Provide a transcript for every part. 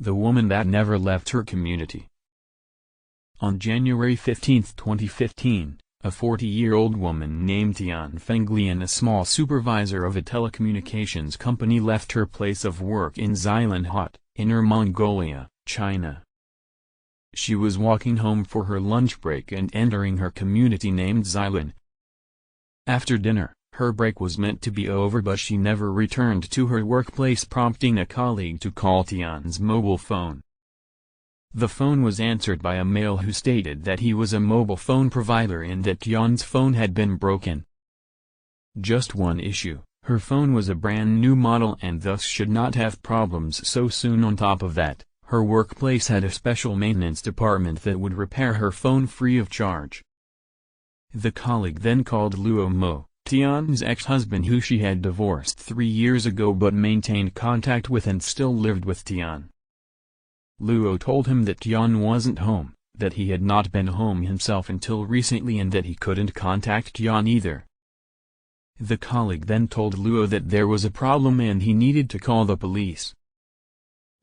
the woman that never left her community. On January 15, 2015, a 40-year-old woman named Tian Fenglian, a small supervisor of a telecommunications company, left her place of work in Zailanhot, Inner Mongolia, China. She was walking home for her lunch break and entering her community named Xilan. After dinner, her break was meant to be over, but she never returned to her workplace, prompting a colleague to call Tian's mobile phone. The phone was answered by a male who stated that he was a mobile phone provider and that Tian's phone had been broken. Just one issue: her phone was a brand new model and thus should not have problems so soon. On top of that, her workplace had a special maintenance department that would repair her phone free of charge. The colleague then called Luo Mo, Tian's ex-husband, who she had divorced 3 years ago but maintained contact with and still lived with Tian. Luo told him that Tian wasn't home, that he had not been home himself until recently, and that he couldn't contact Tian either. The colleague then told Luo that there was a problem and he needed to call the police.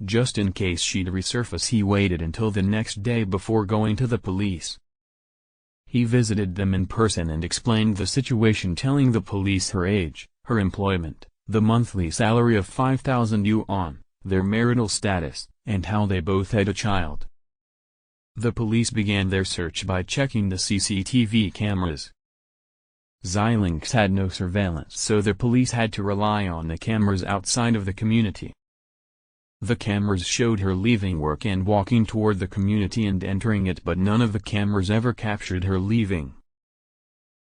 Just in case she'd resurface, he waited until the next day before going to the police. He visited them in person and explained the situation, telling the police her age, her employment, the monthly salary of 5,000 yuan, their marital status, and how they both had a child. The police began their search by checking the CCTV cameras. Xilinx had no surveillance, so the police had to rely on the cameras outside of the community. The cameras showed her leaving work and walking toward the community and entering it, but none of the cameras ever captured her leaving.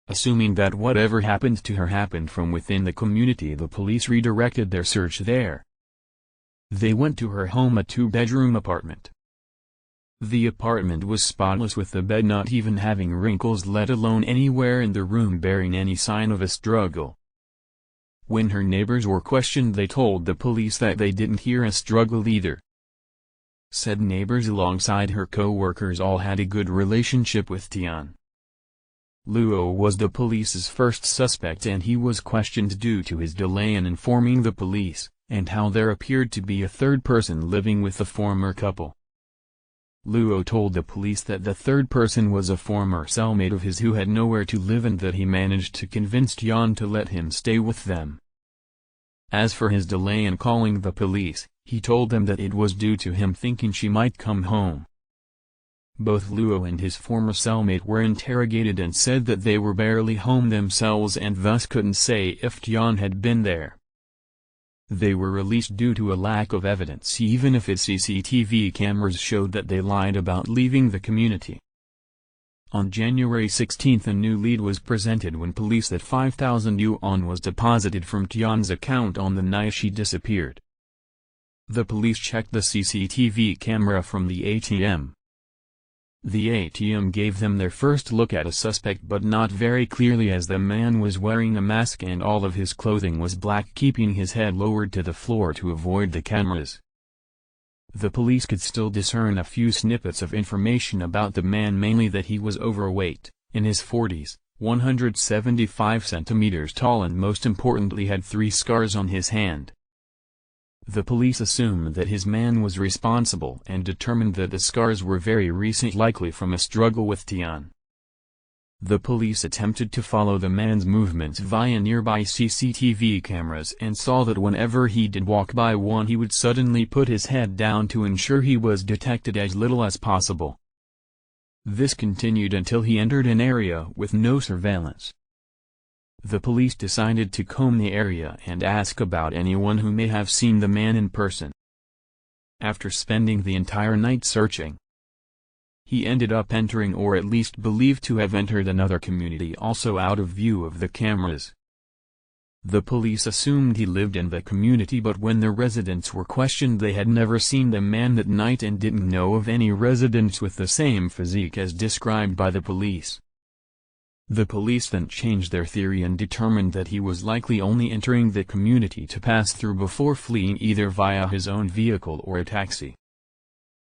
Assuming that whatever happened to her happened from within the community, the police redirected their search there. They went to her home, a 2-bedroom apartment. The apartment was spotless, with the bed not even having wrinkles, let alone anywhere in the room bearing any sign of a struggle. When her neighbors were questioned, they told the police that they didn't hear a struggle either. Said neighbors alongside her co-workers all had a good relationship with Tian. Luo was the police's first suspect and he was questioned due to his delay in informing the police, and how there appeared to be a third person living with the former couple. Luo told the police that the third person was a former cellmate of his who had nowhere to live and that he managed to convince Tian to let him stay with them. As for his delay in calling the police, he told them that it was due to him thinking she might come home. Both Luo and his former cellmate were interrogated and said that they were barely home themselves and thus couldn't say if Tian had been there. They were released due to a lack of evidence, even if its CCTV cameras showed that they lied about leaving the community. On January 16, a new lead was presented when police that 5,000 yuan was deposited from Tian's account on the night she disappeared. The police checked the CCTV camera from the ATM. The ATM gave them their first look at a suspect, but not very clearly, as the man was wearing a mask and all of his clothing was black, keeping his head lowered to the floor to avoid the cameras. The police could still discern a few snippets of information about the man, mainly that he was overweight, in his 40s, 175 centimeters tall, and most importantly had 3 scars on his hand. The police assumed that his man was responsible and determined that the scars were very recent, likely from a struggle with Tian. The police attempted to follow the man's movements via nearby CCTV cameras and saw that whenever he did walk by one, he would suddenly put his head down to ensure he was detected as little as possible. This continued until he entered an area with no surveillance. The police decided to comb the area and ask about anyone who may have seen the man in person. After spending the entire night searching, he ended up entering, or at least believed to have entered, another community also out of view of the cameras. The police assumed he lived in the community, but when the residents were questioned, they had never seen the man that night and didn't know of any residents with the same physique as described by the police. The police then changed their theory and determined that he was likely only entering the community to pass through before fleeing, either via his own vehicle or a taxi.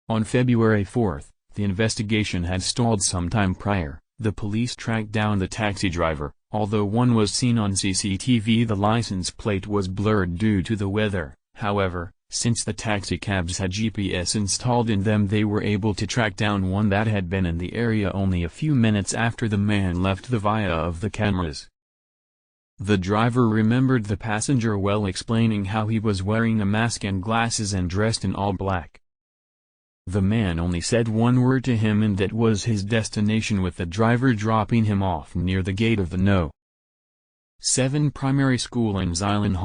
On February 4, the investigation had stalled some time prior. The police tracked down the taxi driver. Although one was seen on CCTV, the license plate was blurred due to the weather. However, Since the taxicabs had GPS installed in them, they were able to track down one that had been in the area only a few minutes after the man left the via of the cameras. The driver remembered the passenger well, explaining how he was wearing a mask and glasses and dressed in all black. The man only said one word to him, and that was his destination, with the driver dropping him off near the gate of the No. 7 primary school in Zeeland.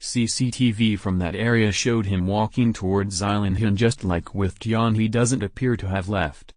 CCTV from that area showed him walking towards Zeeland, and just like with Tian, he doesn't appear to have left.